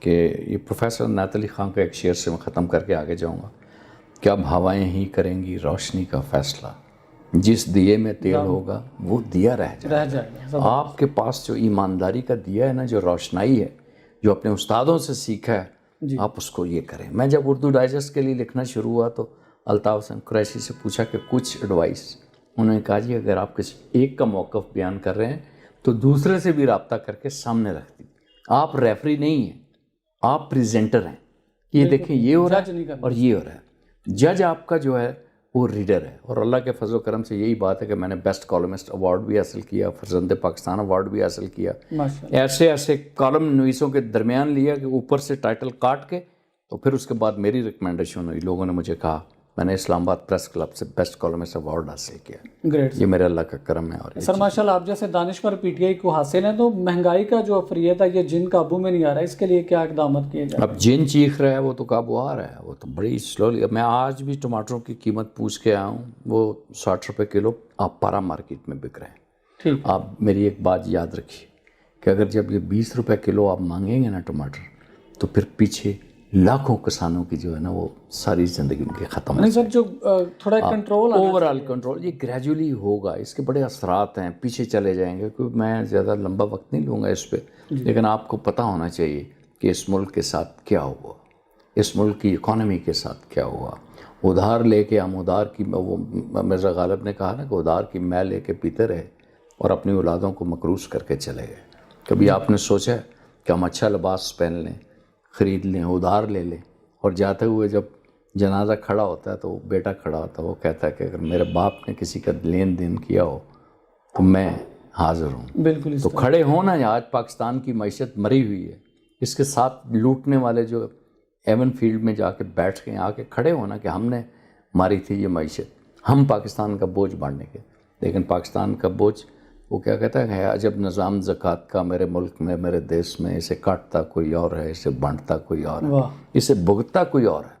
کہ یہ پروفیسر عنایت علی خان کا ایک شعر سے میں ختم کر کے آگے جاؤں گا کہ اب ہوائیں ہی کریں گی روشنی کا فیصلہ، جس دیے میں تیل ہوگا وہ دیا رہ جائے گا۔ آپ کے پاس جو ایمانداری کا دیا ہے نا، جو روشنائی ہے، جو اپنے استادوں سے سیکھا ہے، آپ اس کو یہ کریں۔ میں جب اردو ڈائجسٹ کے لیے لکھنا شروع ہوا تو الطاف حسین قریشی سے پوچھا کہ کچھ ایڈوائس، انہوں نے کہا جی اگر آپ کسی ایک کا موقف بیان کر رہے ہیں تو دوسرے سے بھی رابطہ کر کے سامنے رکھ دی۔ آپ ریفری نہیں ہیں، آپ پریزنٹر ہیں، یہ دیکھیں یہ ہو رہا ہے اور یہ ہو رہا ہے۔ جج آپ کا جو ہے وہ ریڈر ہے، اور اللہ کے فضل و کرم سے یہی بات ہے کہ میں نے بیسٹ کالمسٹ ایوارڈ بھی حاصل کیا، فرزند پاکستان ایوارڈ بھی حاصل کیا، ایسے کالم نویسوں کے درمیان لیا کہ اوپر سے ٹائٹل کاٹ کے، تو پھر اس کے بعد میری ریکمنڈیشن ہوئی، لوگوں نے مجھے کہا، میں نے اسلام آباد پریس کلب سے بیسٹ کالمسٹ ایوارڈ حاصل کیا۔ گریٹ یہ میرے اللہ کا کرم ہے۔ اور سر ماشاءاللہ آپ جیسے دانشور پی ٹی آئی کو حاصل ہیں، تو مہنگائی کا جو فریت ہے یہ جن قابو میں نہیں آ رہا، اس کے لیے کیا اقدامات کیے جائیں؟ اب جن چیخ رہا ہے وہ تو قابو آ رہا ہے، وہ تو بڑی سلولی۔ میں آج بھی ٹماٹروں کی قیمت پوچھ کے آیا ہوں، وہ 60 روپے کلو آپ پارا مارکیٹ میں بک رہے ہیں۔ ٹھیک، آپ میری ایک بات یاد رکھیے کہ اگر جب یہ 20 روپے کلو آپ مانگیں گے نا ٹماٹر، تو پھر پیچھے لاکھوں کسانوں کی جو ہے نا وہ ساری زندگی ان کی ختم ہو نہیں سر، جو تھوڑا کنٹرول اوور آل کنٹرول، یہ گریجولی ہوگا، اس کے بڑے اثرات ہیں، پیچھے چلے جائیں گے۔ کیونکہ میں زیادہ لمبا وقت نہیں لوں گا اس پہ، لیکن آپ کو پتہ ہونا چاہیے کہ اس ملک کے ساتھ کیا ہوا، اس ملک کی اکانومی کے ساتھ کیا ہوا۔ ادھار لے کے ہم ادھار کی، وہ مرزا غالب نے کہا نا کہ ادھار کی میں لے کے پیتے رہے اور اپنی اولادوں کو مقروض کر کے چلے گئے۔ کبھی آپ نے سوچا ہے کہ ہم اچھا لباس پہن لیں، خرید لیں، ادھار لے لیں، اور جاتے ہوئے جب جنازہ کھڑا ہوتا ہے تو بیٹا کھڑا ہوتا ہے، وہ کہتا ہے کہ اگر میرے باپ نے کسی کا لین دین کیا ہو تو میں حاضر ہوں۔ بالکل تو کھڑے ہونا، آج پاکستان کی معیشت مری ہوئی ہے، اس کے ساتھ لوٹنے والے جو ایون فیلڈ میں جا کے بیٹھ کے آ کے کھڑے ہونا کہ ہم نے ماری تھی یہ معیشت، ہم پاکستان کا بوجھ بانٹنے کے۔ لیکن پاکستان کا بوجھ وہ کیا کہتا ہے، عجب نظام زکوٰۃ کا میرے ملک میں، میرے دیش میں، اسے کاٹتا کوئی اور ہے، اسے بانٹتا کوئی اور ہے، اسے بھگتتا کوئی اور ہے۔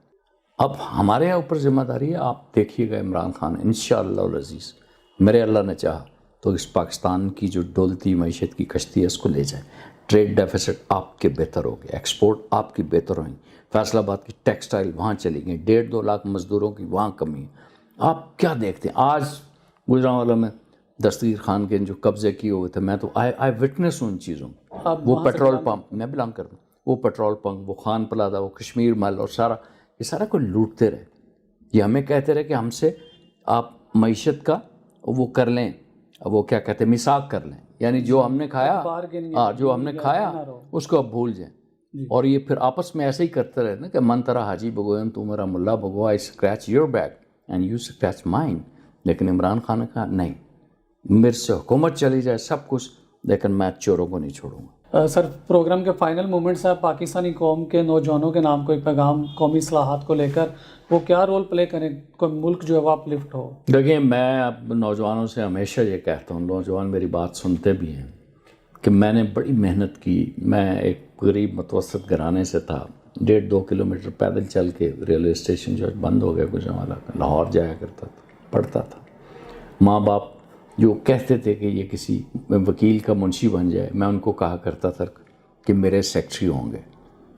اب ہمارے یہاں اوپر ذمہ داری ہے، آپ دیکھیے گا عمران خان انشاءاللہ العزیز، میرے اللہ نے چاہا تو اس پاکستان کی جو ڈولتی معیشت کی کشتی ہے اس کو لے جائیں۔ ٹریڈ ڈیفیسٹ آپ کے بہتر ہو گئے، ایکسپورٹ آپ کی بہتر ہوئیں، فیصل آباد کی ٹیکسٹائل وہاں چلی گئی، 1.5-2 لاکھ مزدوروں کی وہاں کمی ہے۔ آپ کیا دیکھتے ہیں آج گجرانوالہ میں دستگیر خان کے جو قبضے کیے ہوئے تھے، میں تو آئی وٹنس ان چیزوں، وہ پیٹرول پمپ، میں بلانگ کرتا ہوں، وہ پیٹرول پمپ، وہ خان پلازا، وہ کشمیر محل، اور یہ سارا کو لوٹتے رہے۔ یہ ہمیں کہتے رہے کہ ہم سے آپ معیشت کا وہ کر لیں، وہ کیا کہتے ہیں، میثاق کر لیں، یعنی جو ہم نے کھایا، جو ہم نے کھایا اس کو اب بھول جائیں۔ اور یہ پھر آپس میں ایسے ہی کرتے رہے نا کہ من ترا حاجی بگوئن تو میرا ملا بگو، I scratch your back and you scratch mine. لیکن عمران خان نے کہا نہیں، میرے سے حکومت چلی جائے سب کچھ، لیکن میں چوروں کو نہیں چھوڑوں گا۔ سر پروگرام کے فائنل مومنٹس ہیں، پاکستانی قوم کے نوجوانوں کے نام کوئی پیغام قومی اصلاحات کو لے کر وہ کیا رول پلے کریں، کوئی ملک جو ہے وہ اپ لفٹ ہو؟ دیکھیں، میں اب نوجوانوں سے ہمیشہ یہ کہتا ہوں، نوجوان میری بات سنتے بھی ہیں، کہ میں نے بڑی محنت کی۔ میں ایک غریب متوسط گھرانے سے تھا، 1.5-2 کلومیٹر پیدل چل کے ریلوے اسٹیشن جو بند ہو گیا گجرانوالہ کا، لاہور جایا کرتا تھا، پڑھتا تھا۔ ماں باپ جو کہتے تھے کہ یہ کسی وکیل کا منشی بن جائے، میں ان کو کہا کرتا تھا کہ میرے سیکٹری ہوں گے۔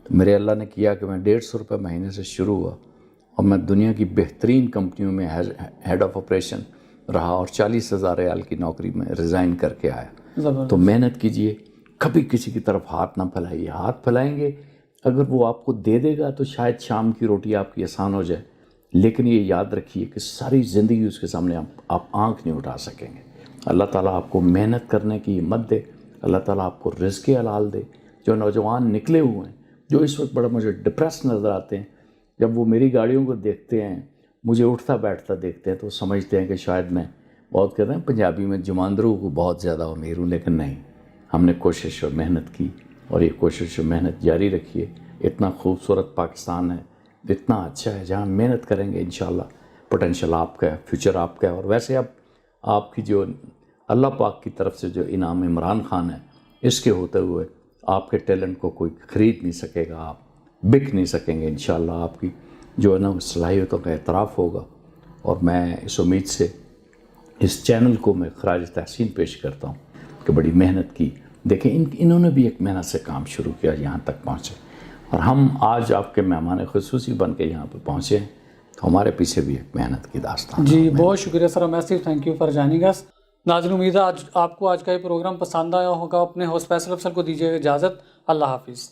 میرے اللہ نے کیا کہ میں 150 روپے مہینے سے شروع ہوا، اور میں دنیا کی بہترین کمپنیوں میں ہیڈ آف آپریشن رہا، اور 40,000 ریال کی نوکری میں ریزائن کر کے آیا۔ تو محنت کیجئے، کبھی کسی کی طرف ہاتھ نہ پھیلائیے۔ ہاتھ پھیلائیں گے اگر وہ آپ کو دے دے گا تو شاید شام کی روٹی آپ کی آسان ہو جائے، لیکن یہ یاد رکھیے کہ ساری زندگی اس کے سامنے آپ آنکھ نہیں اٹھا سکیں گے۔ اللہ تعالیٰ آپ کو محنت کرنے کی ہمت دے، اللہ تعالیٰ آپ کو رزق حلال دے۔ جو نوجوان نکلے ہوئے ہیں، جو اس وقت بڑا مجھے ڈپریس نظر آتے ہیں، جب وہ میری گاڑیوں کو دیکھتے ہیں، مجھے اٹھتا بیٹھتا دیکھتے ہیں، تو سمجھتے ہیں کہ شاید میں بہت کہتے ہیں پنجابی میں جماندروں کو بہت زیادہ امیر ہوں، لیکن نہیں، ہم نے کوشش اور محنت کی، اور یہ کوشش اور محنت جاری رکھیے۔ اتنا خوبصورت پاکستان ہے، اتنا اچھا ہے، جہاں محنت کریں گے انشاءاللہ پوٹینشیل آپ کا ہے، فیوچر آپ کا ہے۔ اور ویسے اب آپ کی جو اللہ پاک کی طرف سے جو انعام عمران خان ہے، اس کے ہوتے ہوئے آپ کے ٹیلنٹ کو کوئی خرید نہیں سکے گا، آپ بک نہیں سکیں گے انشاءاللہ۔ آپ کی جو ہے نا صلاحیتوں کا اعتراف ہوگا، اور میں اس امید سے اس چینل کو میں خراج تحسین پیش کرتا ہوں کہ بڑی محنت کی۔ دیکھیں انہوں نے بھی ایک محنت سے کام شروع کیا، یہاں تک پہنچے۔ اور ہم آج آپ کے مہمان خصوصی بن کے یہاں پہ پہنچے ہیں، تو ہمارے پیچھے بھی ایک محنت کی داستان جی بہت شکریہ سر، میسیو thank you for joining us. ناظرین امید ہے آپ کو آج کا یہ پروگرام پسند آیا ہوگا۔ اپنے ہوسٹ فیصل افضل کو دیجیے اجازت، اللہ حافظ۔